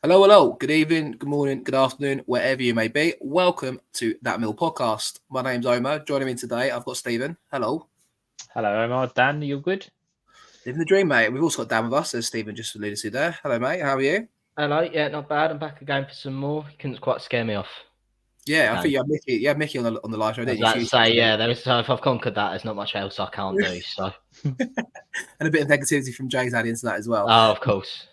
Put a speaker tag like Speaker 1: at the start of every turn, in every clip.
Speaker 1: Hello, hello. Good evening, good morning, good afternoon, wherever you may be. Welcome to That Mill podcast. My name's Omer. Joining me today, I've got Stephen. Hello.
Speaker 2: Hello, Omar. Dan, are you good?
Speaker 1: Living the dream, mate. We've also got Dan with us, as Stephen just alluded to there. Hello, mate. How are you?
Speaker 3: Hello, yeah, not bad. I'm back again for some more. You couldn't quite scare me off.
Speaker 1: Yeah,
Speaker 3: today.
Speaker 1: I think you had Mickey. You had Mickey on the live show,
Speaker 3: I was
Speaker 1: didn't you?
Speaker 3: about to say, yeah, if I've conquered that, there's not much else I can't do. So,
Speaker 1: And a bit of negativity from Jay's added into that as well.
Speaker 3: of course.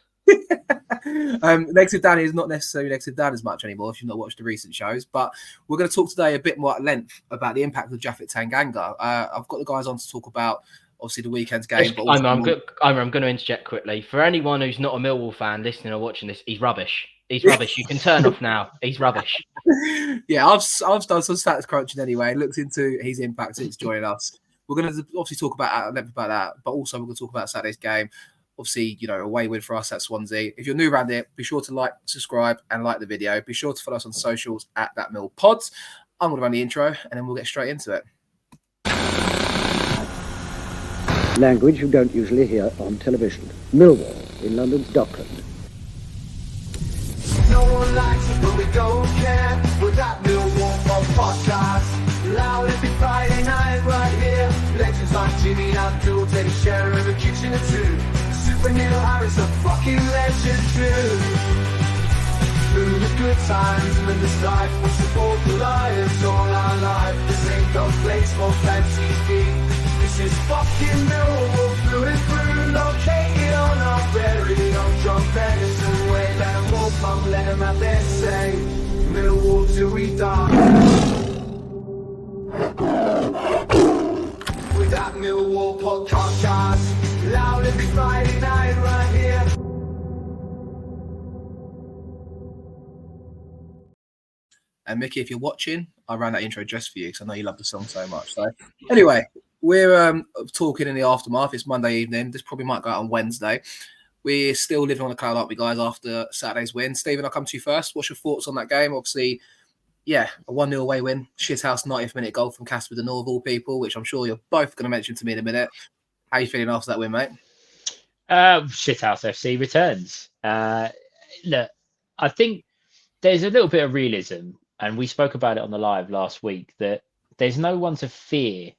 Speaker 1: Negative Dan is not necessarily Negative Dan as much anymore if you've not watched the recent shows, but we're going to talk today a bit more at length about the impact of Japhet Tanganga. I've got the guys on to talk about obviously the weekend's game. But
Speaker 3: I'm going to interject quickly. For anyone who's not a Millwall fan listening or watching this, he's rubbish. He's rubbish. You can turn off now. He's rubbish.
Speaker 1: Yeah, I've done some stats crunching anyway. Looked into his impact since joining us. We're going to obviously talk about that, but also we're going to talk about Saturday's game. Obviously, away win for us at Swansea. If you're new around here, be sure to like, subscribe, and like the video. Be sure to follow us on socials at That Mill Pods. I'm going to run the intro, and then we'll get straight into it.
Speaker 4: Language you don't usually hear on television. Millwall in London's Dockland.
Speaker 5: No one likes it, but we don't care. We're That Millwall podcast. Loud every Friday night right here. Legends like Jimmy Abdul take a share of the kitchen or two. Super Neil Harris, a fucking legend too. Through the good times and in this life, we support the Lions all our life. This ain't no place for fancy feet. This is fucking Millwall through and through. Located on our very own John Benison way. Let them walk on, let them have their say. Millwall till we die. With That Millwall podcast, loud every Friday night right here.
Speaker 1: And Mickey, if you're watching, I ran that intro just for you because I know you love the song so much. So anyway, we're talking in the aftermath. It's Monday evening. This probably might go out on Wednesday. We're still living on the cloud, aren't we, guys, after Saturday's win? Stephen, I'll come to you first. What's your thoughts on that game? Obviously, yeah, a 1-0 away win. Shithouse 90th minute goal from Casper de North, of all people, which I'm sure you're both going to mention to me in a minute. How are you feeling after that win, mate?
Speaker 2: Shithouse FC returns. Look, I think there's a little bit of realism, and we spoke about it on the live last week, that there's no one to fear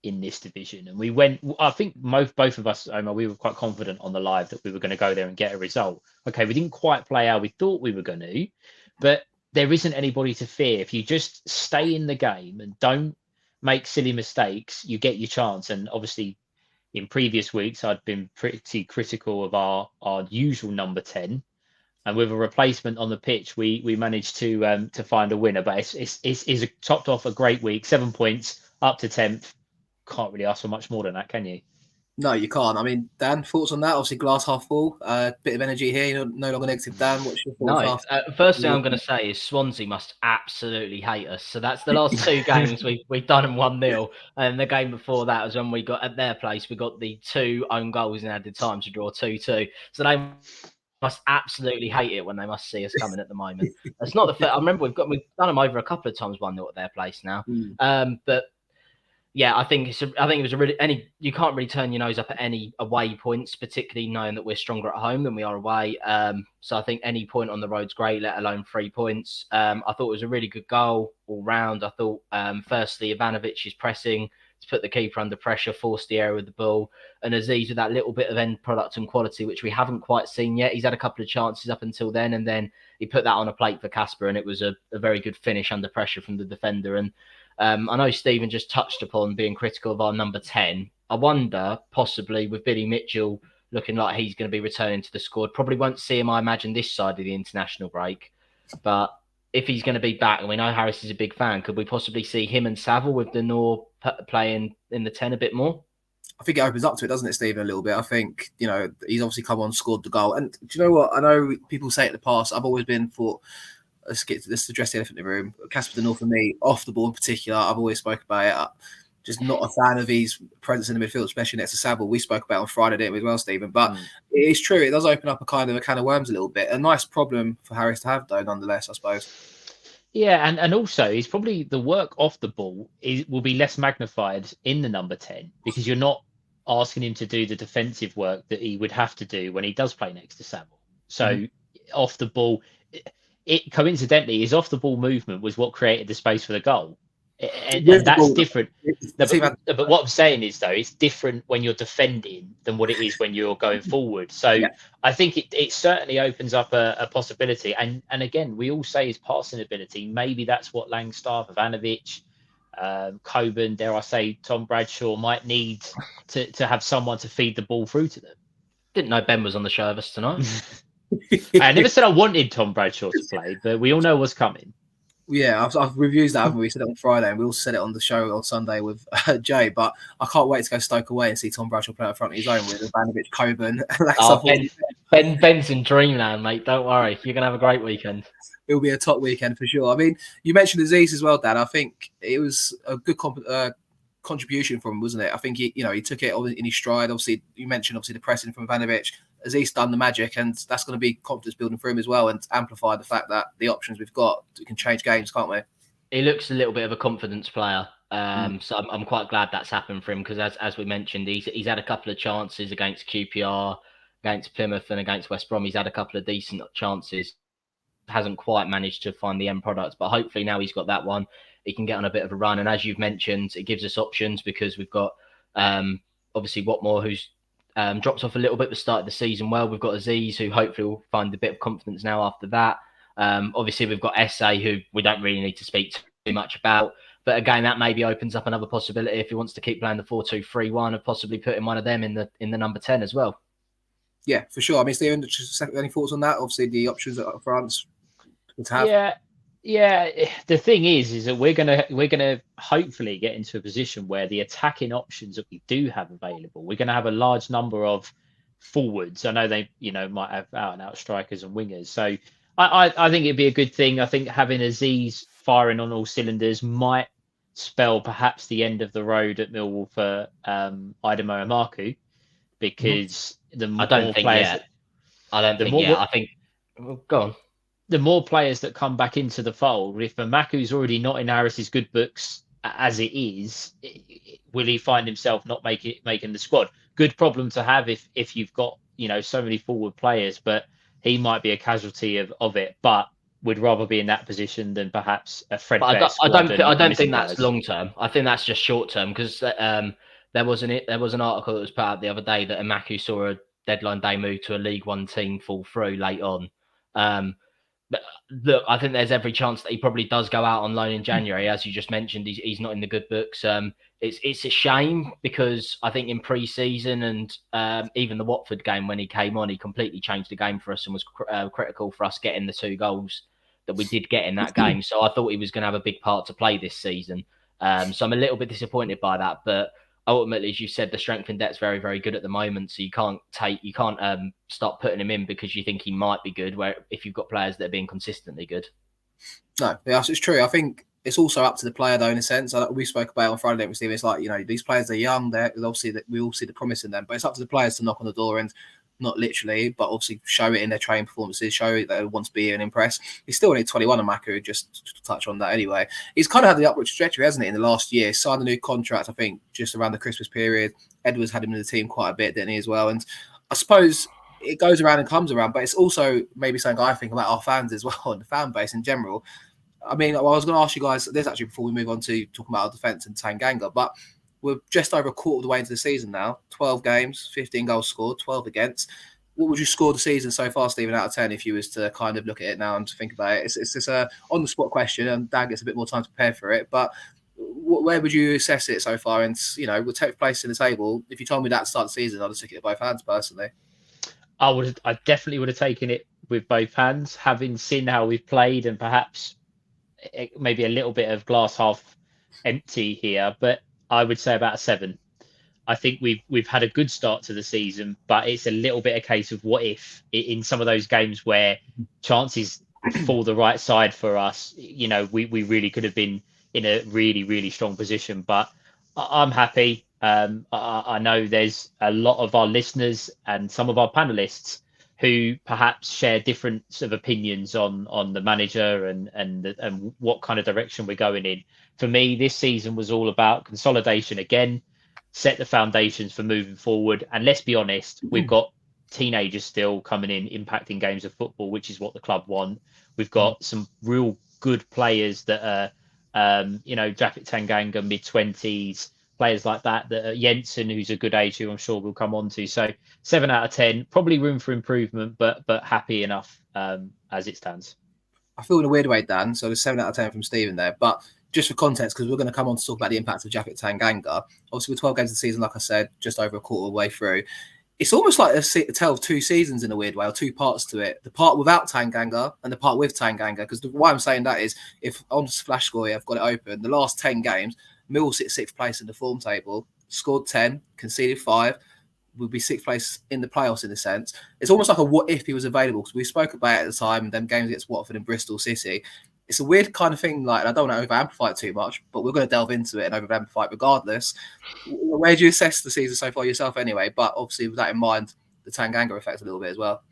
Speaker 2: in this division. And I think both of us, Omar, we were quite confident on the live that we were going to go there and get a result. Okay, we didn't quite play how we thought we were going to, but there isn't anybody to fear. If you just stay in the game and don't make silly mistakes, you get your chance. And obviously, in previous weeks, I'd been pretty critical of our usual number 10. And with a replacement on the pitch, we managed to find a winner. But it's topped off a great week. 7 points, up to 10th. Can't really ask for much more than that, can you?
Speaker 1: No, you can't. I mean, Dan, thoughts on that? Obviously, glass half full. Bit of energy here. You're no longer negative, Dan. What's your thoughts?
Speaker 3: No, first thing I'm going to say is Swansea must absolutely hate us. So that's the last two games we've done them 1-0. And the game before that was when we got at their place. We got the 2 own goals in added time to draw 2-2. So they must absolutely hate it when they must see us coming at the moment. It's not the fair. I remember we've done them over a couple of times 1-0 at their place now. But yeah, I think it was a really you can't really turn your nose up at any away points, particularly knowing that we're stronger at home than we are away. So I think any point on the road's great, let alone 3 points. I thought it was a really good goal all round. I thought firstly Ivanovic's pressing to put the keeper under pressure, force the area with the ball, and Aziz with that little bit of end product and quality which we haven't quite seen yet. He's had a couple of chances up until then, and then he put that on a plate for Casper, and it was a very good finish under pressure from the defender. And I know Stephen just touched upon being critical of our number 10. I wonder, possibly, with Billy Mitchell looking like he's going to be returning to the squad, probably won't see him, I imagine, this side of the international break. But if he's going to be back, and we know Harris is a big fan, could we possibly see him and Saville with the Nor playing in the 10 a bit more?
Speaker 1: I think it opens up to it, doesn't it, Stephen, a little bit? I think, he's obviously come on, scored the goal. And do you know what? I know people say it in the past. I've always been for... Let's address the elephant in the room. Casper de North, for me, off the ball in particular, I've always spoke about it. Just not a fan of his presence in the midfield, especially next to Saville. We spoke about it on Friday, didn't we, as well, Stephen? But it is true. It does open up a can of worms a little bit. A nice problem for Harris to have, though, nonetheless, I suppose.
Speaker 2: Yeah, and also, he's probably the work off the ball will be less magnified in the number 10 because you're not asking him to do the defensive work that he would have to do when he does play next to Saville. So off the ball. It coincidentally, his off the ball movement was what created the space for the goal, and that's
Speaker 1: ball,
Speaker 2: different. But what I'm saying is, though, it's different when you're defending than what it is when you're going forward. So
Speaker 1: Yeah.
Speaker 2: I think it certainly opens up a possibility. And again, we all say his passing ability. Maybe that's what Langstaff, Ivanovic, Coburn, dare I say, Tom Bradshaw might need to have someone to feed the ball through to them.
Speaker 3: Didn't know Ben was on the show with us tonight.
Speaker 2: I never said I wanted Tom Bradshaw to play, but we all know what's coming.
Speaker 1: Yeah, I've reviewed that, haven't we? We said it on Friday, and we all said it on the show on Sunday with Jay. But I can't wait to go Stoke away and see Tom Bradshaw play in front of his own with Ivanovic, Coburn.
Speaker 3: Ben's in dreamland, mate. Don't worry, you're gonna have a great weekend.
Speaker 1: It'll be a top weekend for sure. I mean, you mentioned Aziz as well, Dan. I think it was a good contribution from him, wasn't it? I think he took it in his stride. Obviously, you mentioned the pressing from Ivanovic. Aziz done the magic, and that's going to be confidence building for him as well, and amplify the fact that the options we've got, we can change games, can't we?
Speaker 3: He looks a little bit of a confidence player, so I'm quite glad that's happened for him, because as we mentioned, he's had a couple of chances against QPR, against Plymouth, and against West Brom. He's had a couple of decent chances, hasn't quite managed to find the end product, but hopefully now he's got that one, he can get on a bit of a run. And as you've mentioned, it gives us options, because we've got obviously Watmore, who's dropped off a little bit at the start of the season. Well, we've got Aziz, who hopefully will find a bit of confidence now after that. Obviously, we've got SA, who we don't really need to speak too much about. But again, that maybe opens up another possibility if he wants to keep playing the 4-2-3-1, of possibly putting one of them in the number 10 as well.
Speaker 1: Yeah, for sure. I mean, Stephen, any thoughts on that? Obviously, the options that France would have.
Speaker 2: Yeah. The thing is that we're gonna hopefully get into a position where the attacking options that we do have available, we're gonna have a large number of forwards. I know they, might have out and out strikers and wingers. So I think it'd be a good thing. I think having Aziz firing on all cylinders might spell perhaps the end of the road at Millwall for Idemo Amaku, because I think go on. The more players that come back into the fold, if Amaku's already not in Harris's good books as it is, will he find himself not making the squad? Good problem to have if you've got so many forward players, but he might be a casualty of it. But would rather be in that position than perhaps a Fred.
Speaker 3: I don't think that's long term. I think that's just short term, because there was an article that was put out the other day that Amaku saw a deadline day move to a League One team fall through late on. But look, I think there's every chance that he probably does go out on loan in January. As you just mentioned, he's not in the good books. It's a shame, because I think in pre-season and even the Watford game when he came on, he completely changed the game for us and was critical for us getting the 2 goals that we did get in that game. So I thought he was going to have a big part to play this season. So I'm a little bit disappointed by that, but ultimately, as you said, the strength in depth's very, very good at the moment. So you can't start putting him in because you think he might be good, where if you've got players that are being consistently good.
Speaker 1: No, yes, it's true. I think it's also up to the player, though, in a sense. We spoke about it on Friday, didn't we, Steve? It's like, these players are young. They're obviously we all see the promise in them, but it's up to the players to knock on the door and not literally, but obviously show it in their training performances, show that they want to be here and impress. He's still only 21, Amaku, just to touch on that anyway. He's kind of had the upward trajectory, hasn't he, in the last year? Signed a new contract, I think, just around the Christmas period. Edwards had him in the team quite a bit, didn't he, as well? And I suppose it goes around and comes around, but it's also maybe something I think about our fans as well, and the fan base in general. I mean, I was going to ask you guys this actually before we move on to talking about our defence and Tanganga, but we're just over a quarter of the way into the season now. 12 games, 15 goals scored, 12 against. What would you score the season so far, Stephen, out of 10, if you was to kind of look at it now and to think about it? It's just a on-the-spot question, and Dan gets a bit more time to prepare for it. But where would you assess it so far? And, we'll take place in the table. If you told me that at the start of the season, I'd have taken it with both hands, personally.
Speaker 2: I definitely would have taken it with both hands, having seen how we've played, and perhaps maybe a little bit of glass half empty here. But I would say about a 7. I think we've had a good start to the season, but it's a little bit a case of what if in some of those games where chances fall the right side for us, we really could have been in a really, really strong position. But I'm happy. I know there's a lot of our listeners and some of our panelists who perhaps share different sort of opinions on the manager and what kind of direction we're going in. For me, this season was all about consolidation again, set the foundations for moving forward. And let's be honest, we've got teenagers still coming in, impacting games of football, which is what the club want. We've got some real good players that are, Japhet Tanganga, mid-20s, players like that are Jensen, who's a good age, who I'm sure we'll come on to. So 7 out of 10, probably room for improvement, but happy enough as it stands.
Speaker 1: I feel in a weird way, Dan. So there's 7 out of 10 from Stephen there. But just for context, because we're going to come on to talk about the impact of Japhet Tanganga. Obviously, with 12 games of the season, like I said, just over a quarter of the way through, it's almost like a tale of two seasons in a weird way, or two parts to it. The part without Tanganga and the part with Tanganga. Because why I'm saying that is, if on Splash Score, I've got it open, the last 10 games, Mill sits 6th place in the form table, scored 10, conceded 5, would be 6th place in the playoffs in a sense. It's almost like a what if he was available, because we spoke about it at the time, and them games against Watford and Bristol City. It's a weird kind of thing, like, I don't want to over-amplify it too much, but we're going to delve into it and over-amplify it regardless. Where do you assess the season so far yourself anyway? But obviously with that in mind, the Tanganga affects a little bit as well.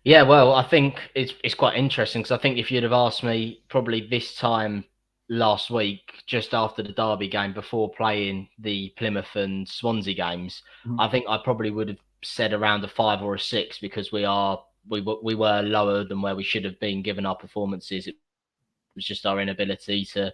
Speaker 3: Yeah, well, I think it's quite interesting, because I think if you'd have asked me probably this time last week, just after the Derby game, before playing the Plymouth and Swansea games, I think I probably would have said around a 5 or a 6, because we were lower than where we should have been given our performances. It was just our inability to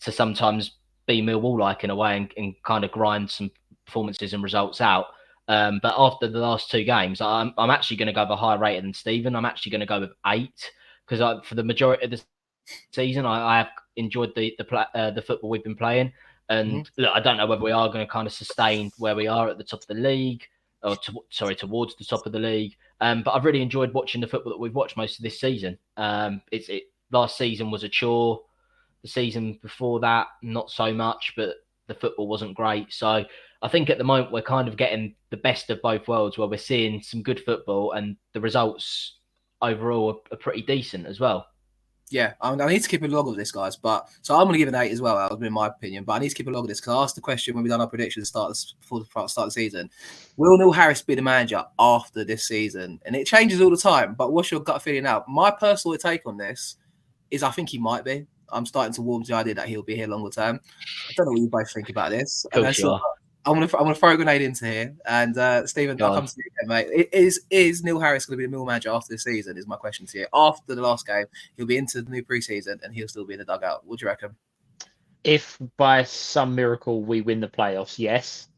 Speaker 3: sometimes be Millwall-like in a way and kind of grind some performances and results out. But after the last 2 games, I'm actually going to go with a higher rating than Stephen. I'm actually going to go with 8, because for the majority of the season, I have enjoyed the football we've been playing. And look, I don't know whether we are going to kind of sustain where we are at the top of the league, or towards the top of the league. But I've really enjoyed watching the football that we've watched most of this season. Last season was a chore. The season before that, not so much, but the football wasn't great. So I think at the moment we're kind of getting the best of both worlds, where we're seeing some good football and the results overall are pretty decent as well.
Speaker 1: Yeah, I need to keep a log of this, guys. But so I'm going to give an 8 as well, that in my opinion. But I need to keep a log of this, because I asked the question when we done our predictions before the start of the season: will Neil Harris be the manager after this season? And it changes all the time. But what's your gut feeling now? My personal take on this is I think he might be. I'm starting to warm to the idea that he'll be here longer term. I don't know what you both think about this.
Speaker 3: Cool, sure.
Speaker 1: I'm gonna throw a grenade into here, and Stephen, I'll come to you again, mate. Is Neil Harris going to be the Mill manager after this season? Is my question to you. After the last game, he'll be into the new preseason, and he'll still be in the dugout. What do you reckon?
Speaker 2: If by some miracle we win the playoffs, yes.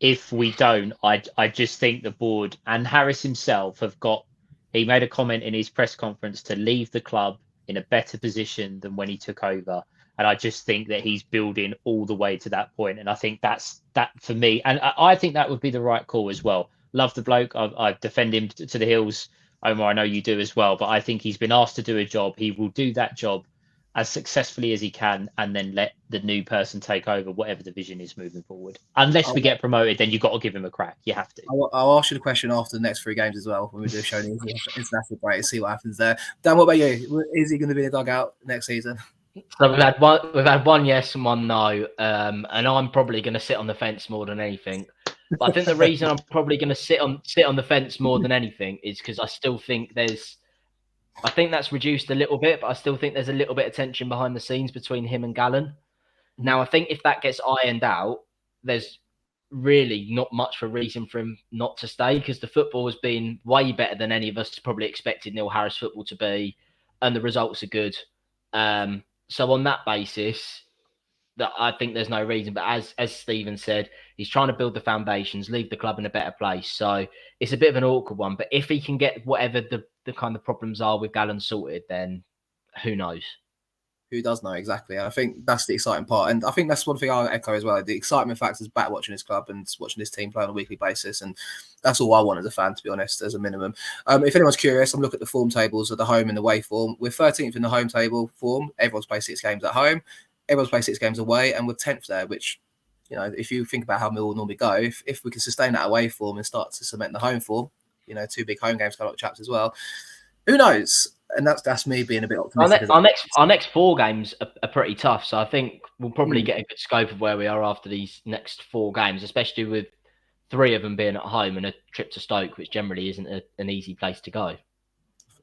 Speaker 2: If we don't, I just think the board and Harris himself he made a comment in his press conference to leave the club in a better position than when he took over. And I just think that he's building all the way to that point. And I think that's that for me. And I think that would be the right call as well. Love the bloke. I defend him to the hills. Omer, I know you do as well. But I think he's been asked to do a job. He will do that job as successfully as he can, and then let the new person take over whatever the vision is moving forward. Unless we get promoted, then you've got to give him a crack. You have to.
Speaker 1: I'll ask you the question after the next 3 games as well, when we do show the international break and see what happens there. Dan, what about you? Is he going to be in the dugout next season?
Speaker 3: So we've had one yes and one no, and I'm probably going to sit on the fence more than anything. But I think the reason I'm probably going to sit on the fence more than anything is because I still think I think that's reduced a little bit, but I still think there's a little bit of tension behind the scenes between him and Gallen. Now, I think if that gets ironed out, there's really not much of a reason for him not to stay, because the football has been way better than any of us probably expected Neil Harris football to be, and the results are good. So on that basis, that I think there's no reason. But as Stephen said, he's trying to build the foundations, leave the club in a better place. So it's a bit of an awkward one. But if he can get whatever the kind of problems are with Gallen sorted, then who knows?
Speaker 1: Who does know exactly? And I think that's the exciting part. And I think that's one thing I'll echo as well. The excitement factor is back watching this club and watching this team play on a weekly basis. And that's all I want as a fan, to be honest, as a minimum. If anyone's curious, I'm looking at the form tables of the home and away form. We're 13th in the home table form. Everyone's played 6 games at home. Everyone's played 6 games away, and we're 10th there, which, you know, if you think about how Millwall normally go, if we can sustain that away form and start to cement the home form, you know, 2 big home games coming up, chaps, as well. Who knows? And that's me being a bit optimistic.
Speaker 3: Our next 4 games are pretty tough, so I think we'll probably get a good scope of where we are after these next 4 games, especially with 3 of them being at home and a trip to Stoke, which generally isn't an easy place to go.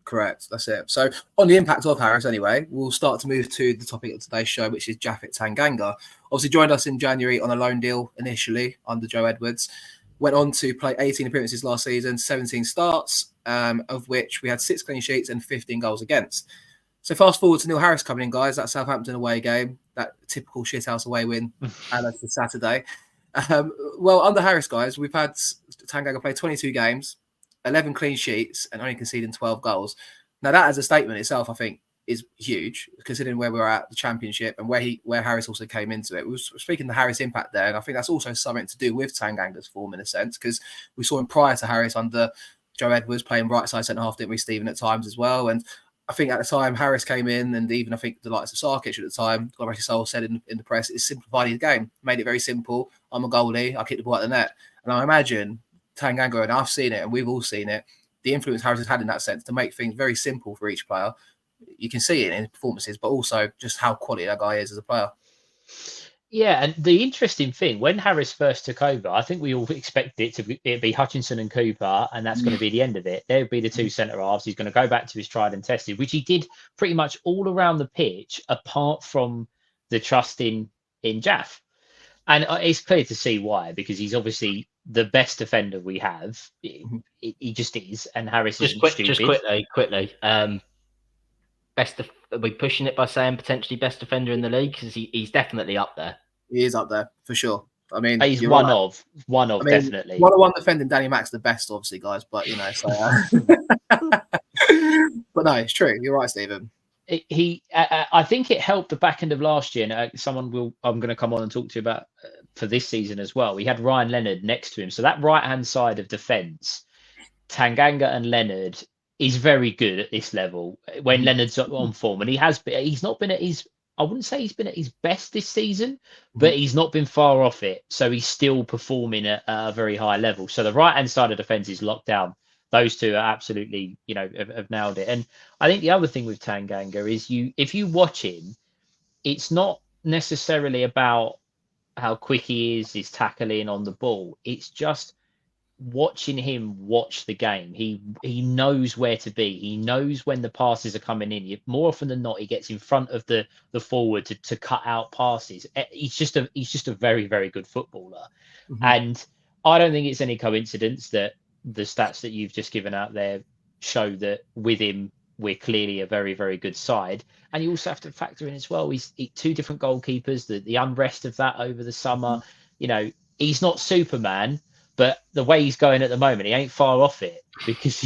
Speaker 1: Correct, that's it. So on the impact of Harris anyway, we'll start to move to the topic of today's show, which is Japhet Tanganga. Obviously joined us in January on a loan deal initially under Joe Edwards. Went on to play 18 appearances last season, 17 starts, of which we had 6 clean sheets and 15 goals against. So fast forward to Neil Harris coming in, guys. That Southampton away game, that typical shithouse away win, and that's for Saturday. Well, under Harris, guys, we've had Tanganga play 22 games, 11 clean sheets, and only conceding 12 goals. Now, that as a statement itself, I think, is huge, considering where we're at the Championship and where Harris also came into it. We were speaking the Harris impact there, and I think that's also something to do with Tanganga's form in a sense, because we saw him prior to Harris under Joe Edwards playing right side centre half, didn't we, Stephen, at times as well. And I think at the time Harris came in, and even I think the likes of Sarkic at the time, God rest his soul, said in the press, it's simplified his game, made it very simple. I'm a goalie, I kick the ball at the net. And I imagine Tanganga, and I've seen it, and we've all seen it, the influence Harris has had in that sense to make things very simple for each player. You can see it in his performances, but also just how quality that guy is as a player.
Speaker 2: Yeah, and the interesting thing, when Harris first took over, I think we all expected it to be Hutchinson and Cooper, and that's going to be the end of it. They would be the 2 centre halves. He's going to go back to his tried and tested, which he did pretty much all around the pitch, apart from the trust in Jaff. And it's clear to see why, because he's obviously the best defender we have. He just is, and Harris isn't stupid.
Speaker 3: Just quickly. Are we pushing it by saying potentially best defender in the league? Because he's definitely up there.
Speaker 1: He is up there for sure. I mean,
Speaker 2: he's one of definitely.
Speaker 1: 1-on-1 defending Danny Mack's the best, obviously, guys. But you know, so but no, it's true. You're right, Stephen.
Speaker 2: I think it helped the back end of last year. And I'm going to come on and talk to you about for this season as well. We had Ryan Leonard next to him, so that right hand side of defence, Tanganga and Leonard is very good at this level when Leonard's on form, and he's not been at his, I wouldn't say he's been at his best this season, but he's not been far off it. So he's still performing at a very high level. So the right hand side of defence is locked down. Those two are absolutely, have nailed it. And I think the other thing with Tanganga is if you watch him, it's not necessarily about how quick he is, his tackling on the ball. It's just watching him watch the game. He knows where to be. He knows when the passes are coming in. More often than not, he gets in front of the forward to cut out passes. He's just a very, very good footballer. And I don't think it's any coincidence that the stats that you've just given out there show that with him, we're clearly a very, very good side. And you also have to factor in as well, he's 2 different goalkeepers, the unrest of that over the summer. He's not Superman, but the way he's going at the moment, he ain't far off it, because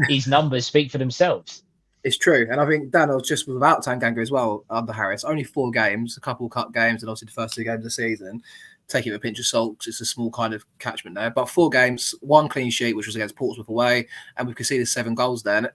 Speaker 2: his numbers speak for themselves.
Speaker 1: It's true. And I think Daniel just was about Tanganga as well under Harris. Only 4 games, a couple cup games, and obviously the first 2 games of the season. Take it with a pinch of salt because it's a small kind of catchment there. But 4 games, 1 clean sheet, which was against Portsmouth away, and we conceded 7 goals there. And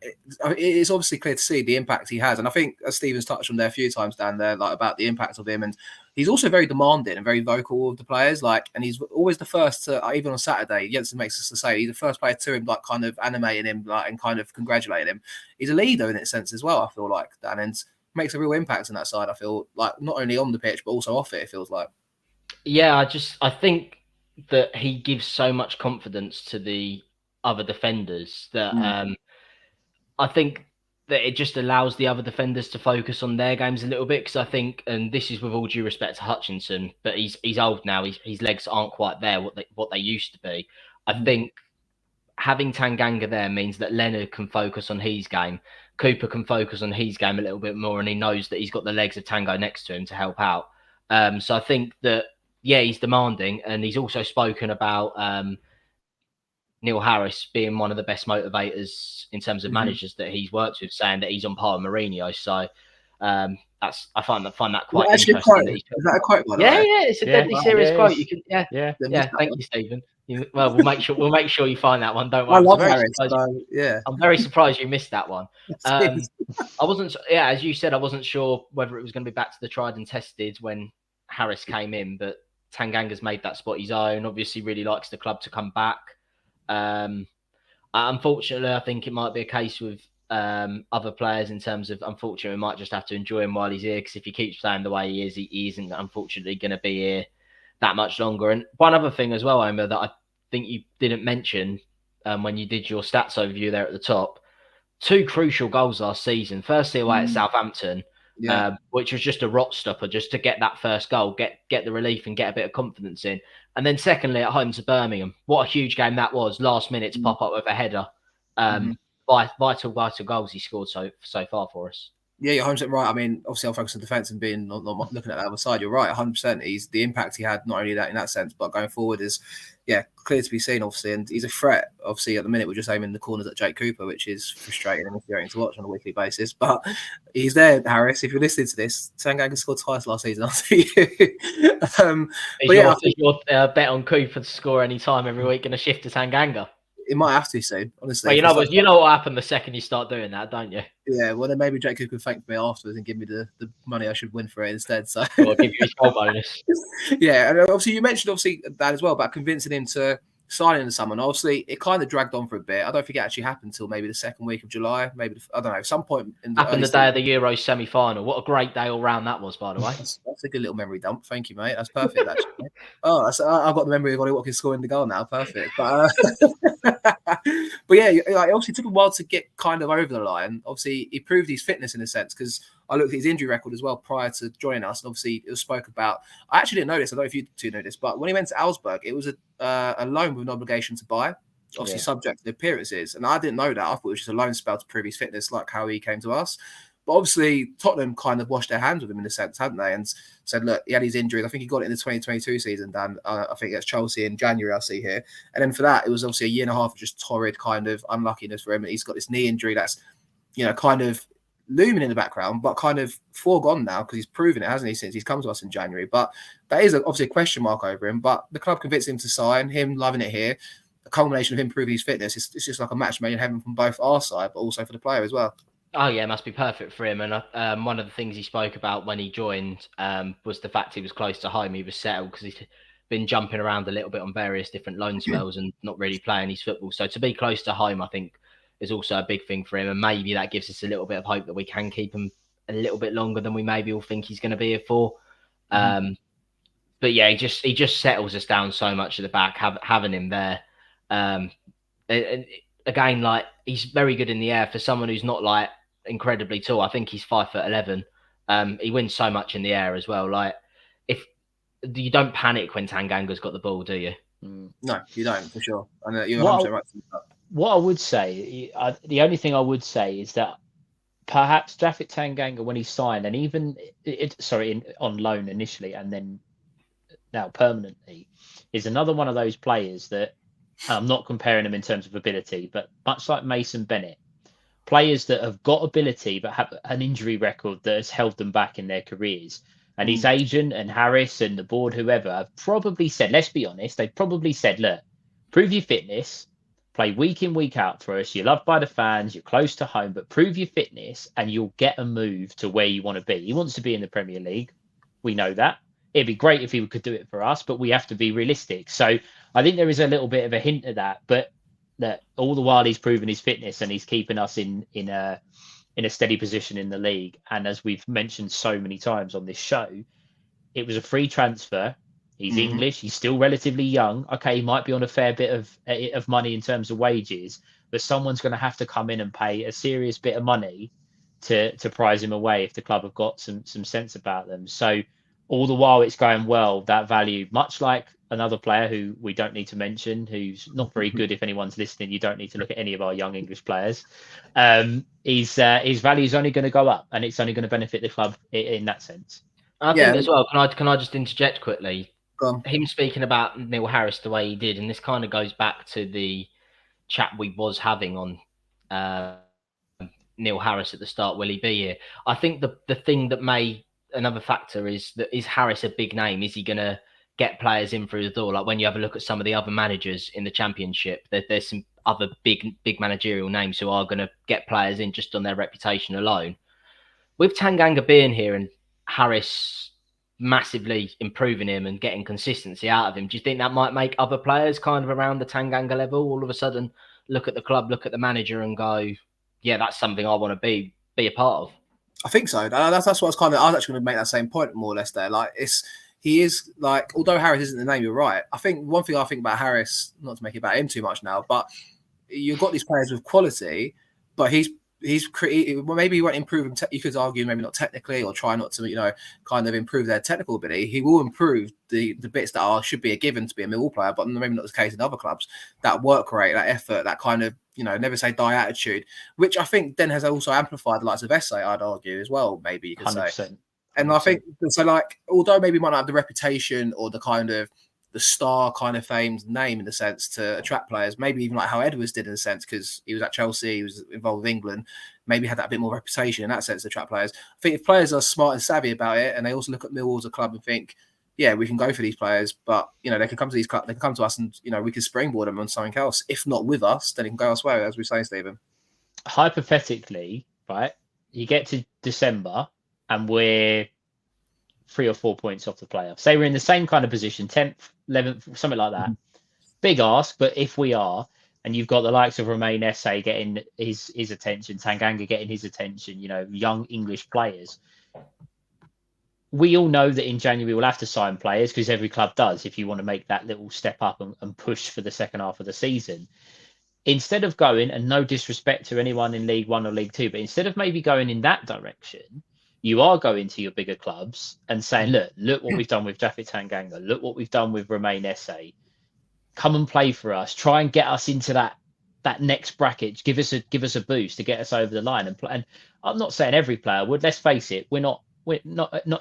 Speaker 1: it's obviously clear to see the impact he has. And I think, as Stephen's touched on there a few times, Dan, there, like about the impact of him. And he's also very demanding and very vocal with the players. And he's always the first to, even on Saturday, Jensen makes us to say, he's the first player to him, kind of animating him, and kind of congratulating him. He's a leader in that sense as well, I feel like, Dan, and makes a real impact on that side, I feel like, not only on the pitch, but also off it feels like.
Speaker 3: Yeah, I think that he gives so much confidence to the other defenders that I think that it just allows the other defenders to focus on their games a little bit. Because I think, and this is with all due respect to Hutchinson, but he's old now. His legs aren't quite there what they used to be. I think having Tanganga there means that Leonard can focus on his game. Cooper can focus on his game a little bit more, and he knows that he's got the legs of Tango next to him to help out. So I think that, yeah, he's demanding, and he's also spoken about Neil Harris being one of the best motivators in terms of managers that he's worked with, saying that he's on par with Mourinho. So I find that quite interesting.
Speaker 1: Is that a quote?
Speaker 3: Yeah, it's a deadly serious quote. You can, yeah. Thank you, Stephen. Well, we'll make sure you find that one. Don't worry.
Speaker 1: I love Harris. I'm
Speaker 3: very surprised you missed that one. I wasn't. Yeah, as you said, I wasn't sure whether it was going to be back to the tried and tested when Harris came in, but Tanganga's made that spot his own. Obviously, really likes the club to come back. Unfortunately, I think it might be a case with other players in terms of, unfortunately, we might just have to enjoy him while he's here, because if he keeps playing the way he is, he isn't unfortunately going to be here that much longer. And one other thing as well, Omer, that I think you didn't mention when you did your stats overview there at the top, 2 crucial goals last season. Firstly, away at Southampton, which was just a rot stopper, just to get that first goal, get the relief and get a bit of confidence in. And then secondly, at home to Birmingham, what a huge game that was. Last minute to pop up with a header. Vital goals he scored so far for us.
Speaker 1: Yeah, you're 100% right. I mean, obviously, I'll focus on defence and being not looking at the other side. You're right, 100%. He's the impact he had, not only that in that sense, but going forward is, clear to be seen, obviously. And he's a threat. Obviously, at the minute, we're just aiming the corners at Jake Cooper, which is frustrating and infuriating to watch on a weekly basis. But he's there, Harris. If you're listening to this, Tanganga scored twice last season after you.
Speaker 3: Is your bet on Cooper to score any time every week going to shift to Tanganga?
Speaker 1: It might have to soon, honestly.
Speaker 3: Well, you know what happened the second you start doing that, don't you?
Speaker 1: Yeah, well, then maybe Jake could thank me afterwards and give me the money I should win for it instead. So
Speaker 3: I'll give you a goal bonus.
Speaker 1: Yeah, and obviously you mentioned that as well about convincing him to sign into someone. Obviously, it kind of dragged on for a bit. I don't think it actually happened until maybe the second week of July. Maybe I don't know. Some point
Speaker 3: happened the day of the Euro semi-final. What a great day all round that was, by the way.
Speaker 1: That's a good little memory dump. Thank you, mate. That's perfect. Actually. I've got the memory of Ollie Watkins scoring the goal now. Perfect. But yeah, like, obviously it took a while to get kind of over the line. Obviously, he proved his fitness in a sense because I looked at his injury record as well prior to joining us, and obviously it was spoke about. I actually didn't know this. I don't know if you two know this, but when he went to Augsburg, it was a loan with an obligation to buy, obviously subject to the appearances. And I didn't know that. I thought it was just a loan spell to prove his fitness, like how he came to us. But obviously, Tottenham kind of washed their hands with him in a sense, hadn't they? And said, look, he had his injuries. I think he got it in the 2022 season, Dan. I think it's Chelsea in January, I see here. And then for that, it was obviously a year and a half of just torrid kind of unluckiness for him. And he's got this knee injury that's, kind of looming in the background, but kind of foregone now because he's proven it, hasn't he, since he's come to us in January. But that is obviously a question mark over him. But the club convinced him to sign, him loving it here. A culmination of him proving his fitness. It's just like a match made in heaven from both our side, but also for the player as well.
Speaker 3: Oh, yeah, it must be perfect for him. And one of the things he spoke about when he joined was the fact he was close to home. He was settled because he's been jumping around a little bit on various different loan spells and not really playing his football. So to be close to home, I think, is also a big thing for him. And maybe that gives us a little bit of hope that we can keep him a little bit longer than we maybe all think he's going to be here for. But yeah, he just settles us down so much at the back, having him there. And again, like, he's very good in the air for someone who's not like incredibly tall. I think he's 5'11". He wins so much in the air as well. Like, if you don't panic when Tanganga's got the ball, do you?
Speaker 1: No, you don't, for sure. And you're 100% right.
Speaker 2: What I would say, the only thing I would say is that perhaps Japhet Tanganga, when he signed, and even on loan initially and then now permanently, is another one of those players that I'm not comparing him in terms of ability, but much like Mason Bennett, players that have got ability but have an injury record that has held them back in their careers. And his agent and Harris and the board, whoever, have probably said, let's be honest, they've probably said, look, prove your fitness, play week in, week out for us. You're loved by the fans. You're close to home, but prove your fitness and you'll get a move to where you want to be. He wants to be in the Premier League. We know that. It'd be great if he could do it for us, but we have to be realistic. So I think there is a little bit of a hint of that, but that all the while he's proven his fitness and he's keeping us in a steady position in the league. And as we've mentioned so many times on this show, it was a free transfer. He's English. He's still relatively young. Okay, he might be on a fair bit of money in terms of wages, but someone's going to have to come in and pay a serious bit of money to prize him away if the club have got some sense about them. So all the while it's going well, that value, much like another player who we don't need to mention, who's not very good. If anyone's listening, you don't need to look at any of our young English players. His value is only going to go up, and it's only going to benefit the club in that sense.
Speaker 3: I think as well, can I just interject quickly?
Speaker 1: Go on.
Speaker 3: Him speaking about Neil Harris the way he did, and this kind of goes back to the chat we was having on Neil Harris at the start. Will he be here? I think the thing that may another factor is Harris a big name? Is he going to get players in through the door? Like when you have a look at some of the other managers in the Championship, there's some other big managerial names who are going to get players in just on their reputation alone. With Tanganga being here and Harris massively improving him and getting consistency out of him, do you think that might make other players kind of around the Tanganga level all of a sudden look at the club, look at the manager and go, yeah, that's something I want to be a part of? I
Speaker 1: think so. That's what I was actually going to make that same point more or less there. Like he is like, although Harris isn't the name, you're right. I think one thing I think about Harris, not to make it about him too much now, but you've got these players with quality, but he's maybe he won't improve them. You could argue maybe not technically, or try not to, kind of improve their technical ability. He will improve the bits that should be a given to be a Millwall player, but maybe not the case in other clubs. That work rate, that effort, that kind of, never say die attitude, which I think then has also amplified the likes of Essay, I'd argue as well, maybe you could
Speaker 2: 100%,
Speaker 1: say.
Speaker 2: 100%.
Speaker 1: And I think, so like, although maybe he might not have the reputation or the kind of the star kind of famed name in the sense to attract players, maybe even like how Edwards did in a sense, because he was at Chelsea, he was involved with England, maybe had that a bit more reputation in that sense to attract players. I think if players are smart and savvy about it, and they also look at Millwall as a club and think, yeah, we can go for these players, but they can come to these clubs, they can come to us, and we can springboard them on something else. If not with us, then they can go elsewhere, as we say, Stephen.
Speaker 2: Hypothetically, right? You get to December and we're 3 or 4 points off the playoff. Say we're in the same kind of position, 10th, 11th, something like that. Big ask, but if we are, and you've got the likes of Romain Esse getting his attention, Tanganga getting his attention, young English players. We all know that in January we'll have to sign players, because every club does, if you want to make that little step up and push for the second half of the season. Instead of going, and no disrespect to anyone in League One or League Two, but instead of maybe going in that direction, you are going to your bigger clubs and saying, look what we've done with Japhet Tanganga. Look what we've done with Romain Esse. Come and play for us. Try and get us into that next bracket. Give us a boost to get us over the line. And I'm not saying every player would. Let's face it, not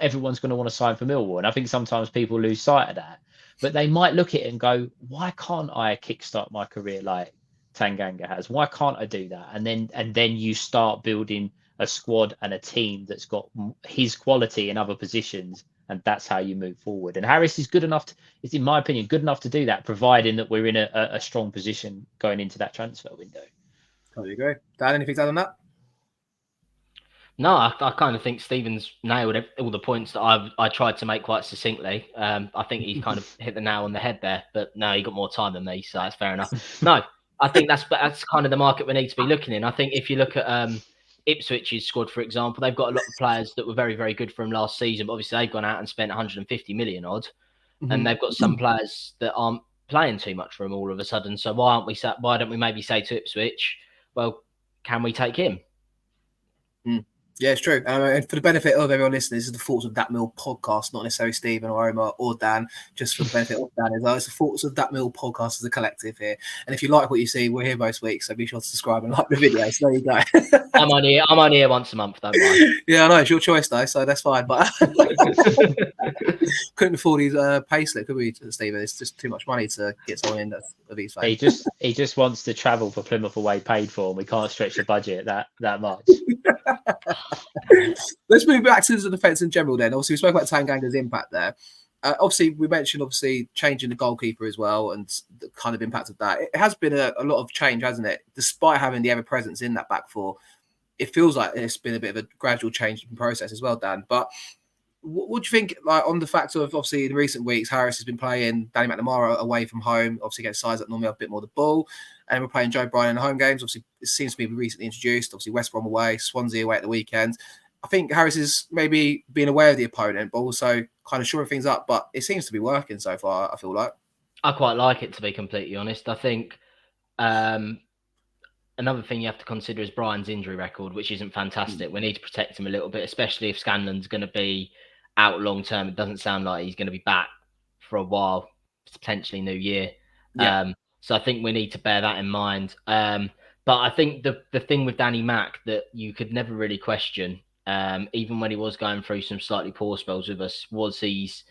Speaker 2: everyone's going to want to sign for Millwall. And I think sometimes people lose sight of that. But they might look at it and go, why can't I kickstart my career like Tanganga has? Why can't I do that? And then you start building a squad and a team that's got his quality in other positions, and that's how you move forward. And Harris is good enough is in my opinion good enough to do that, providing that we're in a strong position going into that transfer window.
Speaker 1: Totally agree. Dan, anything to add on that?
Speaker 3: No, I kind of think Stephen's nailed all the points that I tried to make quite succinctly. I think he's kind of hit the nail on the head there, but no, he got more time than me, so that's fair enough. No, I think that's kind of the market we need to be looking in. I think if you look at Ipswich's squad, for example, they've got a lot of players that were very, very good from last season, but obviously they've gone out and spent 150 million odd, and they've got some players that aren't playing too much for them all of a sudden. So why don't we maybe say to Ipswich, well, can we take him?
Speaker 1: Yeah, it's true. And for the benefit of everyone listening, this is the Thoughts of That Mill podcast, not necessarily Stephen or Omer or Dan, just for the benefit of Dan. It's the Thoughts of That Mill podcast as a collective here. And if you like what you see, we're here most weeks, so be sure to subscribe and like the video. So there you go.
Speaker 3: I'm on here once a month, don't worry.
Speaker 1: Yeah, I know, it's your choice though, so that's fine. But couldn't afford his pay slip, could we, Stephen? It's just too much money to get someone in that's of his fame.
Speaker 2: He just wants to travel for Plymouth away paid for, and we can't stretch the budget that much.
Speaker 1: Let's move back to the defence in general then. Obviously, we spoke about Tanganga's impact there. Obviously, we mentioned changing the goalkeeper as well and the kind of impact of that. It has been a lot of change, hasn't it? Despite having the ever-presence in that back four, it feels like it's been a bit of a gradual change process as well, Dan. But what do you think, like, on the fact of, obviously, in recent weeks, Harris has been playing Danny McNamara away from home, obviously against sides that normally have a bit more of the ball, and we're playing Joe Bryan in the home games. Obviously, it seems to be recently introduced. Obviously, West Brom away, Swansea away at the weekend. I think Harris is maybe being aware of the opponent, but also kind of shoring things up. But it seems to be working so far, I feel like.
Speaker 3: I quite like it, to be completely honest. I think another thing you have to consider is Brian's injury record, which isn't fantastic. We need to protect him a little bit, especially if Scanlon's going to be out long term. It doesn't sound like he's going to be back for a while, potentially New Year.
Speaker 1: Yeah.
Speaker 3: So I think we need to bear that in mind. But I think the thing with Danny Mac that you could never really question, even when he was going through some slightly poor spells with us, was his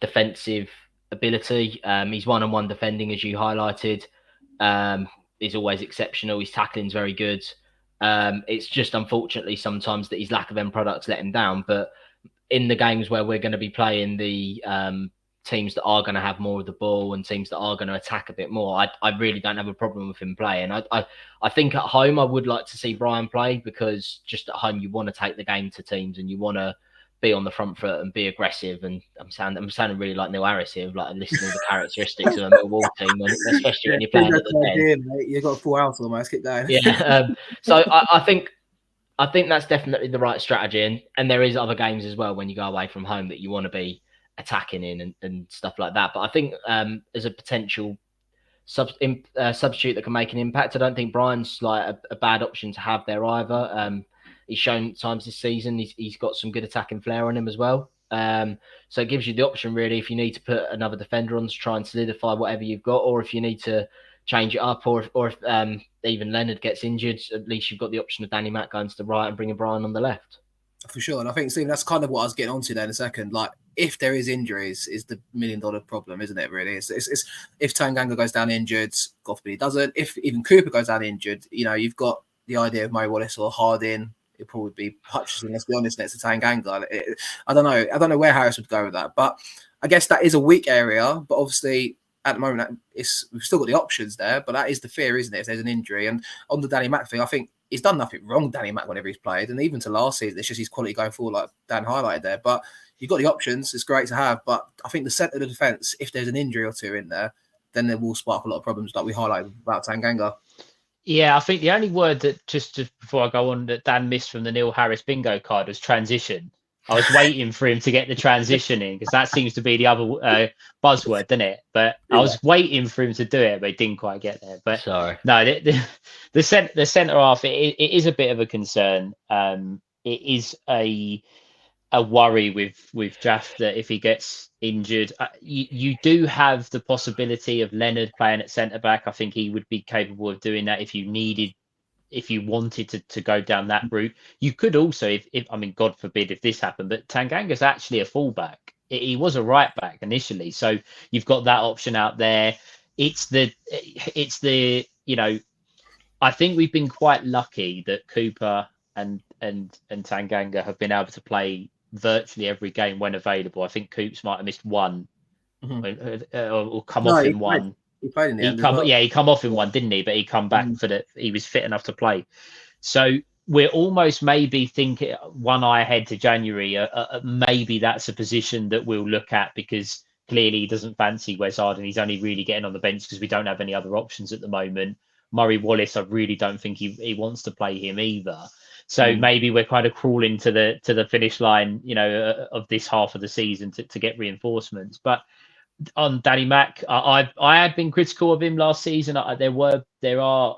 Speaker 3: defensive ability. His one-on-one defending, as you highlighted, is always exceptional. His tackling's very good. It's just unfortunately sometimes that his lack of end products let him down. But in the games where we're going to be playing the teams that are going to have more of the ball and teams that are going to attack a bit more, I really don't have a problem with him playing. I think at home I would like to see Brian play, because just at home you want to take the game to teams and you want to be on the front foot and be aggressive. And I'm sounding really like Neil Harris here, like listing all the characteristics of a Millwall team, especially when you're playing at the 10.
Speaker 1: You've got 4 hours almost. Keep going.
Speaker 3: Yeah. So I think that's definitely the right strategy. And there is other games as well when you go away from home that you want to be attacking in and stuff like that. But I think as a potential substitute that can make an impact. I don't think Brian's like a bad option to have there either. He's shown at times this season he's got some good attacking flair on him as well. So it gives you the option really if you need to put another defender on to try and solidify whatever you've got, or if you need to change it up, or if even Leonard gets injured, at least you've got the option of Danny Mack going to the right and bringing Brian on the left.
Speaker 1: For sure. And I think, Stephen, that's kind of what I was getting onto there in a second. Like, if there is injuries, is the $1 million problem, isn't it, really? It's if Tanganga goes down injured, God forbid he doesn't. If even Cooper goes down injured, you've got the idea of Murray Wallace or Harding. It'd probably be Hutchinson, let's be honest, next to Tanganga. I don't know where Harris would go with that. But I guess that is a weak area. But obviously, at the moment, we've still got the options there. But that is the fear, isn't it, if there's an injury? And on the Danny Mack thing, I think he's done nothing wrong, Danny Mack, whenever he's played. And even to last season, it's just his quality going forward, like Dan highlighted there. But you've got the options. It's great to have. But I think the centre of the defence, if there's an injury or two in there, then there will spark a lot of problems like we highlighted about Tanganga.
Speaker 2: Yeah, I think the only word that, just before I go on, that Dan missed from the Neil Harris bingo card was transition. I was waiting for him to get the transition in, because that seems to be the other buzzword, doesn't it? But I was waiting for him to do it, but he didn't quite get there. But
Speaker 3: sorry,
Speaker 2: no, the centre half, it is a bit of a concern. It is a worry with Jaff that if he gets injured, you do have the possibility of Leonard playing at centre back. I think he would be capable of doing that if you wanted to go down that route. You could also, if I mean, God forbid if this happened, but Tanganga's actually a fullback. He was a right back initially, so you've got that option out there. It's the I think we've been quite lucky that Cooper and Tanganga have been able to play virtually every game when available. I think Coops might have missed one, or come off in one.
Speaker 1: He played in the end.
Speaker 2: He come off in one, didn't he? But he come back he was fit enough to play. So we're almost maybe thinking one eye ahead to January. Maybe that's a position that we'll look at, because clearly he doesn't fancy Wes Harding. He's only really getting on the bench because we don't have any other options at the moment. Murray Wallace, I really don't think he wants to play him either. So maybe we're kind of crawling to the finish line, of this half of the season to get reinforcements. But on Danny Mack, I had been critical of him last season. There are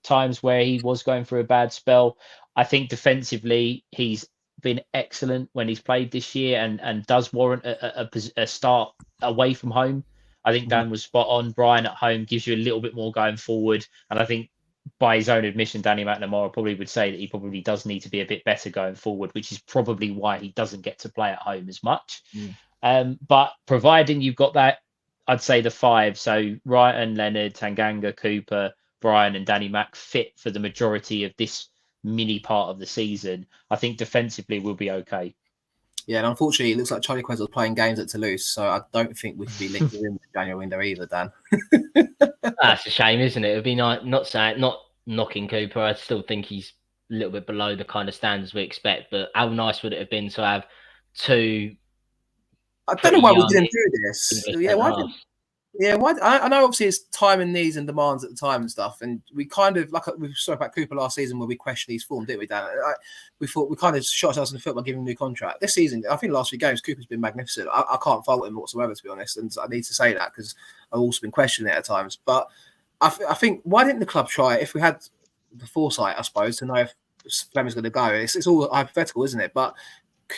Speaker 2: times where he was going through a bad spell. I think defensively he's been excellent when he's played this year, and does warrant a start away from home. I think Dan was spot on. Brian at home gives you a little bit more going forward, and I think, by his own admission, Danny McNamara probably would say that he probably does need to be a bit better going forward, which is probably why he doesn't get to play at home as much. But providing you've got that, I'd say the five, so Ryan, Leonard, Tanganga, Cooper, Brian and Danny Mack fit for the majority of this mini part of the season, I think defensively we'll be okay.
Speaker 1: Yeah, and unfortunately, it looks like Charlie Quez was playing games at Toulouse, so I don't think we could be linked with him in the January window either, Dan.
Speaker 3: That's a shame, isn't it? It'd be nice, not knocking Cooper. I still think he's a little bit below the kind of standards we expect, but how nice would it have been to have two?
Speaker 1: I don't know why we didn't do this. Why? I know obviously it's time and needs and demands at the time and stuff, and we kind of, like we spoke about Cooper last season where we questioned his form, didn't we, Dan? We thought we kind of shot ourselves in the foot by giving him a new contract. This season, I think the last few games, Cooper's been magnificent. I can't fault him whatsoever, to be honest, and I need to say that because I've also been questioning it at times. But I think, why didn't the club try it if we had the foresight, I suppose, to know if Fleming's going to go? It's all hypothetical, isn't it? But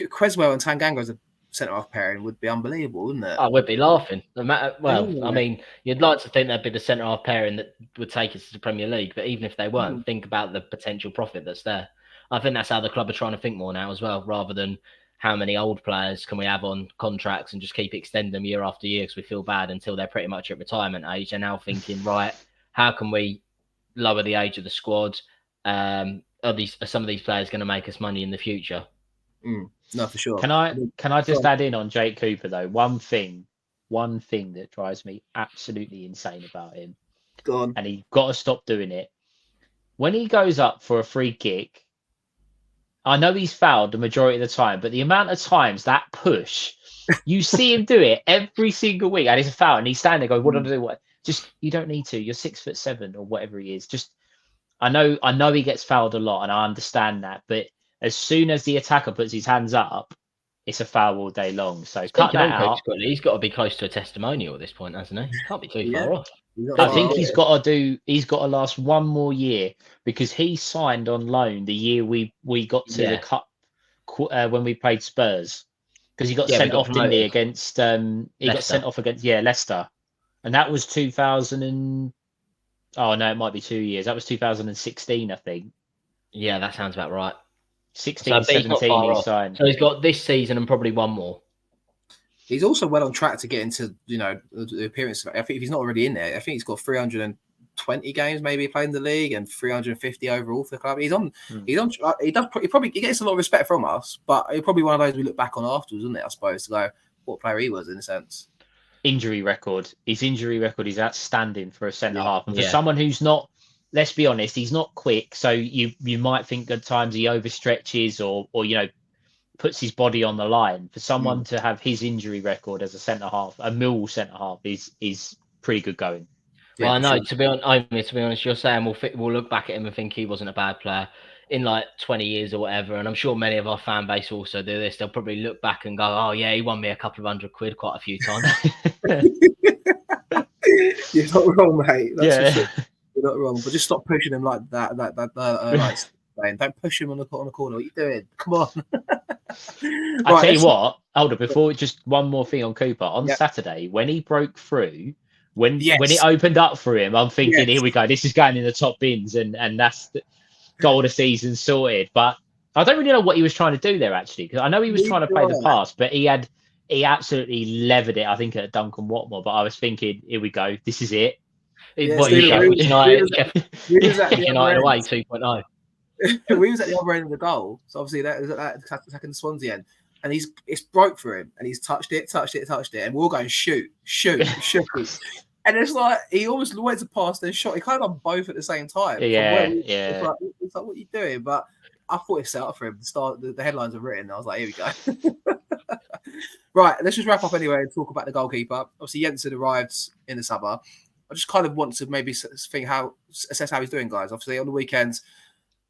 Speaker 1: Creswell and Tanganga as a centre-half pairing would be unbelievable, wouldn't it?
Speaker 3: I would be laughing. I mean, you'd like to think that'd be the centre-half pairing that would take us to the Premier League, but even if they weren't, think about the potential profit that's there. I think that's how the club are trying to think more now as well, rather than how many old players can we have on contracts and just keep extending them year after year because we feel bad until they're pretty much at retirement age. They're now thinking, right, how can we lower the age of the squad? Are some of these players going to make us money in the future?
Speaker 1: No, for sure.
Speaker 2: Can I just add in on Jake Cooper though? One thing that drives me absolutely insane about him.
Speaker 1: Go on.
Speaker 2: And he's got to stop doing it. When he goes up for a free kick, I know he's fouled the majority of the time, but the amount of times that push, you see him do it every single week, and it's a foul, and he's standing there going, "What do I do? What?" Just, you don't need to. You're 6'7" or whatever he is. Just, I know he gets fouled a lot, and I understand that, but as soon as the attacker puts his hands up, it's a foul all day long. So cut that out.
Speaker 3: He's got to be close to a testimonial at this point, hasn't he? He can't be too far off.
Speaker 2: I think he's got to last one more year because he signed on loan the year we got to the cup when we played Spurs, because he got sent off, didn't he, against got sent off against Leicester, and that was 2000 and oh no, it might be 2 years. That was 2016, I think.
Speaker 3: Yeah, that sounds about right.
Speaker 2: 16, 17 he signed.
Speaker 3: So he's got this season and probably one more.
Speaker 1: He's also well on track to get into, the appearance. I think if he's not already in there, I think he's got 320 games maybe playing the league and 350 overall for the club. He's on. He gets a lot of respect from us, but he's probably one of those we look back on afterwards, isn't it? I suppose, to go what player he was in a sense.
Speaker 2: Injury record. His injury record is outstanding for a centre half, and for someone who's not. Let's be honest, he's not quick, so you might think at times he overstretches or puts his body on the line. For someone to have his injury record as a centre half, a Millwall centre half, is pretty good going.
Speaker 3: Well, I know. Sure. To be honest, you're saying we'll look back at him and think he wasn't a bad player in like 20 years or whatever, and I'm sure many of our fan base also do this. They'll probably look back and go, "Oh yeah, he won me a couple of £100 quite a few times."
Speaker 1: You're not wrong, mate. You're not wrong, but just stop pushing him like that. Don't push him on the corner. What are you doing? Come on.
Speaker 2: I tell you what. Hold on. Before, just one more thing on Cooper. On Saturday, when he broke through, when it opened up for him, I'm thinking, here we go. This is going in the top bins, and that's the goal of the season sorted. But I don't really know what he was trying to do there, actually, because I know he was trying to play the pass, but he absolutely levered it, I think, at Duncan Watmore. But I was thinking, here we go. This is it.
Speaker 3: United away 2.0.
Speaker 1: We was at the other end of the goal, so obviously that was at attacking the Swansea end, and it's broke for him, and he's touched it, and we're all going shoot, and it's like he almost went to pass then shot. He kind of done both at the same time. It's like what are you doing? But I thought it set up for him. The headlines are written. I was like, here we go. Right, let's just wrap up anyway and talk about the goalkeeper. Obviously, Jensen arrived in the summer. I just kind of want to maybe assess how he's doing, guys. Obviously, on the weekends,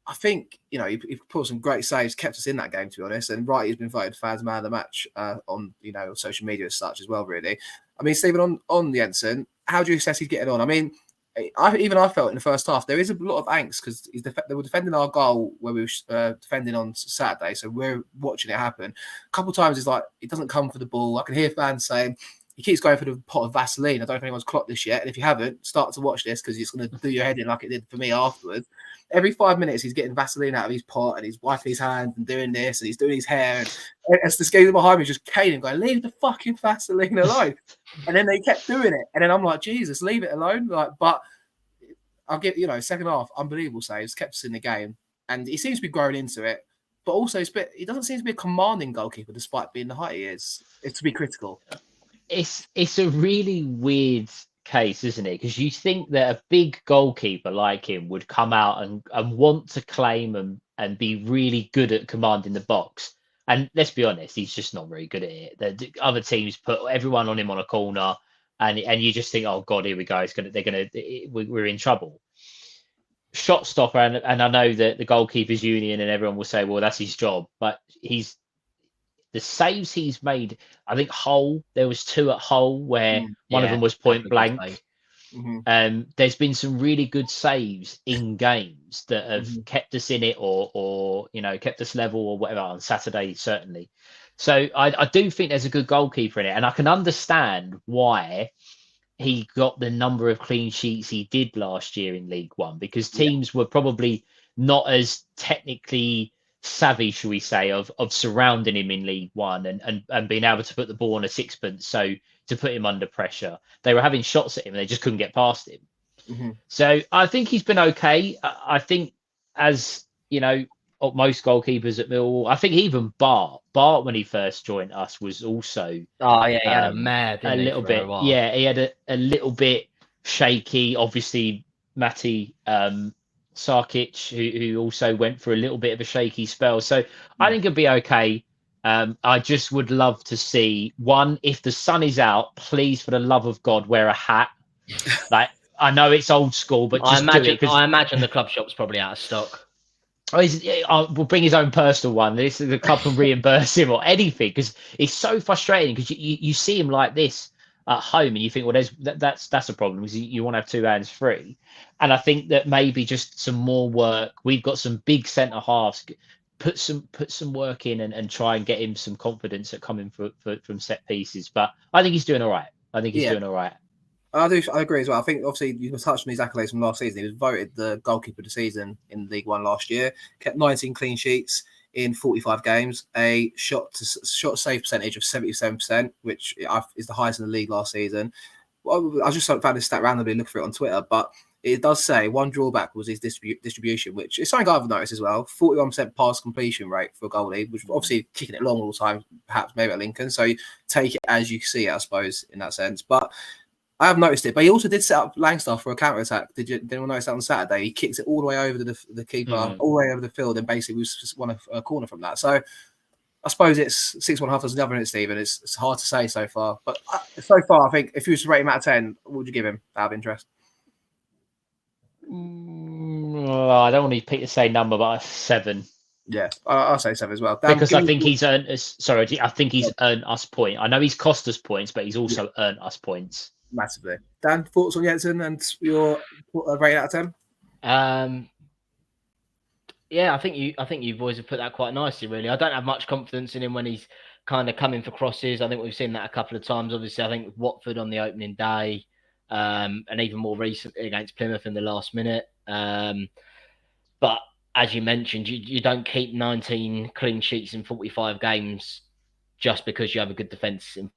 Speaker 1: I think, he put some great saves, kept us in that game, to be honest. And he's been voted fans man of the match on social media as such as well, really. I mean, Stephen, on Jensen, how do you assess he's getting on? I mean, I felt in the first half there is a lot of angst because they were defending our goal where we were defending on Saturday, so we're watching it happen. A couple of times it's like it doesn't come for the ball. I can hear fans saying he keeps going for the pot of Vaseline. I don't know if anyone's clocked this yet. And if you haven't, start to watch this because it's going to do your head in like it did for me afterwards. Every 5 minutes, he's getting Vaseline out of his pot and he's wiping his hands and doing this and he's doing his hair. And as the skater behind me just caning, going, leave the fucking Vaseline alone. And then they kept doing it. And then I'm like, Jesus, leave it alone. But I'll give, second half, unbelievable saves, kept us in the game. And he seems to be growing into it. But also, he doesn't seem to be a commanding goalkeeper despite being the height he is. It's to be critical.
Speaker 2: It's a really weird case, isn't it? Because you think that a big goalkeeper like him would come out and want to claim and be really good at commanding the box. And let's be honest, he's just not very good at it. The other teams put everyone on him on a corner, and you just think, oh God, here we go. We're in trouble. Shot stopper, and I know that the goalkeepers union and everyone will say, well, that's his job, but the saves he's made, I think Hull, there was 2 at Hull where one of them was point blank. There's been some really good saves in games that have kept us in it or kept us level or whatever on Saturday, certainly. So I do think there's a good goalkeeper in it, and I can understand why he got the number of clean sheets he did last year in League One, because teams were probably not as technically savvy, shall we say, of surrounding him in League One and being able to put the ball on a sixpence, so to put him under pressure. They were having shots at him and they just couldn't get past him. So I think he's been okay. I think, as most goalkeepers at Millwall, I think even Bart when he first joined us was also
Speaker 3: he had a little bit.
Speaker 2: He had a little bit shaky. Obviously, Matty Sarkic, who also went for a little bit of a shaky spell. So I think it'll be okay. I just would love to see, one, if the sun is out, please, for the love of God, wear a hat. Like, I know it's old school, but just
Speaker 3: I imagine the club shop's probably out of stock.
Speaker 2: We'll bring his own personal one. The club can reimburse him or anything, because it's so frustrating because you see him like this at home, and you think, well, that's a problem because you want to have two hands free. And I think that maybe just some more work. We've got some big centre halves. Put some work in and try and get him some confidence at coming from set pieces. But I think he's doing all right. I think he's doing all right.
Speaker 1: I agree as well. I think obviously you touched on his accolades from last season. He was voted the goalkeeper of the season in League One last year. Kept 19 clean sheets in 45 games, a shot save percentage of 77%, which is the highest in the league last season. Well, I just found this stat randomly looking for it on Twitter, but it does say one drawback was his distribution, which is something I've noticed as well. 41% pass completion rate for a goalie, which obviously kicking it long all the time, perhaps maybe at Lincoln. So take it as you see it, I suppose, in that sense. But I have noticed it. But he also did set up Langstaff for a counter attack. Did anyone notice that on Saturday? He kicks it all the way over the keeper, all the way over the field, and basically we just won a corner from that. So I suppose it's 6.5 does another in it, Stephen. It's hard to say so far. But so far, I think if you was to rate him out of 10, what would you give him out of interest?
Speaker 2: I don't want to pick the same number, but 7.
Speaker 1: Yeah, I'll say 7 as well. Dan,
Speaker 2: because I think he's earned us. Sorry, I think he's earned us points. I know he's cost us points, but he's also earned us points
Speaker 1: massively. Dan, thoughts on Jensen and your rate out of
Speaker 3: 10? Yeah, I think you boys have put that quite nicely. Really, I don't have much confidence in him when he's kind of coming for crosses. I think we've seen that a couple of times. Obviously, I think with Watford on the opening day, and even more recently against Plymouth in the last minute. But as you mentioned, you don't keep 19 clean sheets in 45 games just because you have a good defence in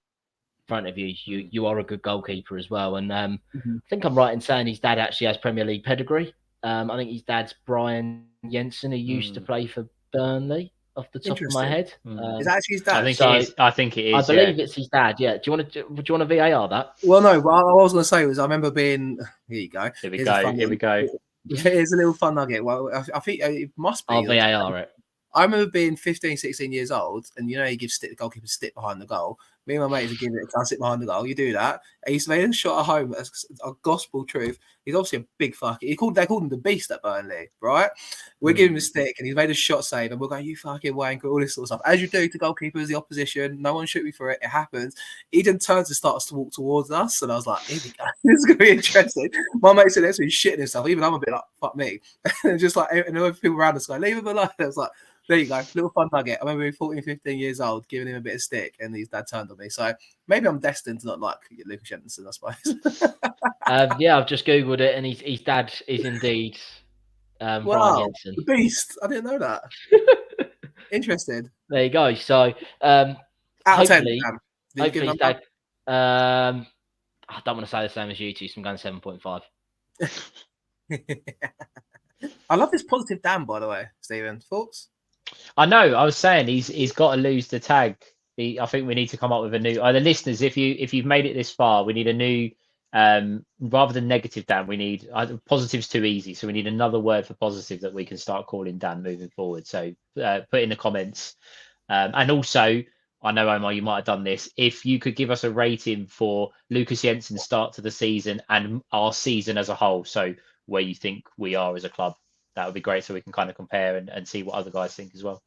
Speaker 3: front of you. You are a good goalkeeper as well. And I think I'm right in saying his dad actually has Premier League pedigree. I think his dad's Brian Jensen, who used to play for Burnley, off the top of my head.
Speaker 1: Is that actually his dad?
Speaker 2: I think it is.
Speaker 3: I believe it's his dad. Yeah. Do you want to VAR that?
Speaker 1: Well, no. What I was going to say was I remember being. Here you go.
Speaker 2: Here we go.
Speaker 1: Here's a little fun nugget. Well, I think it must be.
Speaker 3: I'll VAR it.
Speaker 1: I remember being 15, 16 years old, and you give the goalkeeper stick behind the goal. Me and my mates would give it a sit behind the goal. You do that. And he's made a shot at home. That's a gospel truth. He's obviously a big fucker. They called him the beast at Burnley, right? We're giving him a stick, and he's made a shot save, and we're going, you fucking wanker, all this sort of stuff. As you do to goalkeepers, the opposition, no one shoot me for it. It happens. He then turns and starts to walk towards us, and I was like, here we go. This is going to be interesting. My mate said, he's shitting himself. Even I'm a bit like, fuck me. And just like, and other people around us go, leave him alone. I was like, there you go, little fun nugget. I remember being 14, 15 years old, giving him a bit of stick, and his dad turned on me. So maybe I'm destined to not like Lucas Jensen, I suppose.
Speaker 3: Yeah, I've just Googled it, and his dad is indeed Brian Jensen.
Speaker 1: The beast. I didn't know that. Interested.
Speaker 3: There you go. So
Speaker 1: out of 10,
Speaker 3: hopefully his dad, I don't want to say the same as you two, so I'm going 7.5.
Speaker 1: I love this positive Dan, by the way, Stephen. Thoughts?
Speaker 2: I know. I was saying he's got to lose the tag. I think we need to come up with a new. The listeners, if you've made it this far, we need a new. Rather than negative Dan, we need positive's too easy, so we need another word for positive that we can start calling Dan moving forward. So put in the comments, and also I know Omer, you might have done this. If you could give us a rating for Lucas Jensen's start to the season and our season as a whole, so where you think we are as a club, that would be great, so we can kind of compare and see what other guys think as well.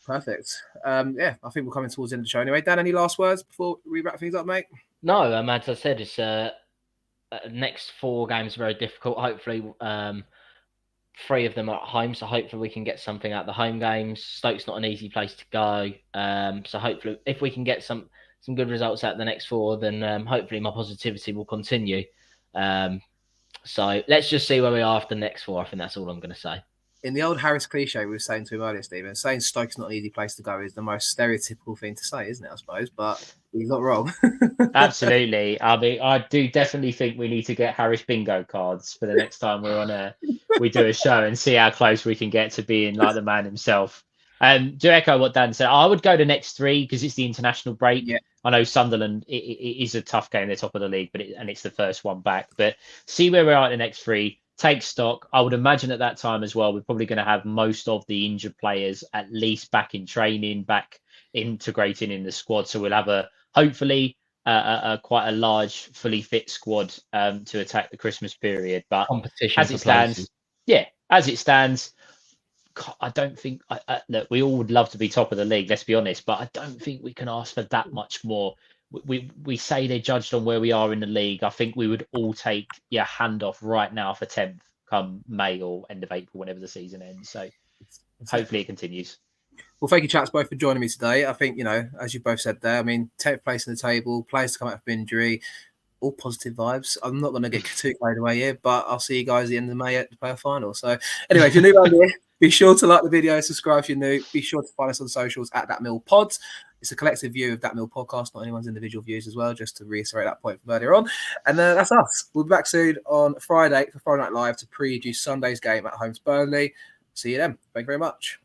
Speaker 1: Perfect. Yeah, I think we're coming towards the end of the show anyway. Dan, any last words before we wrap things up, mate?
Speaker 3: No, as I said, it's next 4 games are very difficult. Hopefully 3 of them are at home, so hopefully we can get something out of the home games. Stoke's not an easy place to go, so hopefully if we can get some good results out of the next 4, then hopefully my positivity will continue. So let's just see where we are after the next 4. I think that's all I'm going to say.
Speaker 1: In the old Harris cliche we were saying to him earlier, Stephen, saying Stoke's not an easy place to go is the most stereotypical thing to say, isn't it, I suppose? But he's not wrong.
Speaker 2: Absolutely. I mean, I do definitely think we need to get Harris bingo cards for the next time we're on we do a show and see how close we can get to being like the man himself. To echo what Dan said, I would go the next 3 because it's the international break. Yeah. I know Sunderland, it is a tough game. They're top of the league, but it's the first one back. But see where we are at the next 3. Take stock. I would imagine at that time as well, we're probably going to have most of the injured players at least back in training, back integrating in the squad. So we'll have hopefully quite a large, fully fit squad to attack the Christmas period. But
Speaker 3: competition
Speaker 2: as it stands, I don't think look, we all would love to be top of the league, let's be honest, but I don't think we can ask for that much more we say they're judged on where we are in the league. I think we would all take hand off right now for 10th come May or end of April, whenever the season ends. So hopefully it continues.
Speaker 1: Well, thank you, chaps, both for joining me today. I think, as you both said there, I mean, 10th place in the table, players to come out of injury, all positive vibes. I'm not going to get too carried away here, but I'll see you guys at the end of May at the player final. So anyway, if you're new around here, be sure to like the video, subscribe if you're new. Be sure to find us on socials at That Mill Pods. It's a collective view of That Mill Podcast, not anyone's individual views as well, just to reiterate that point from earlier on. And that's us. We'll be back soon on Friday for Friday Night Live to preview Sunday's game at home to Burnley. See you then. Thank you very much.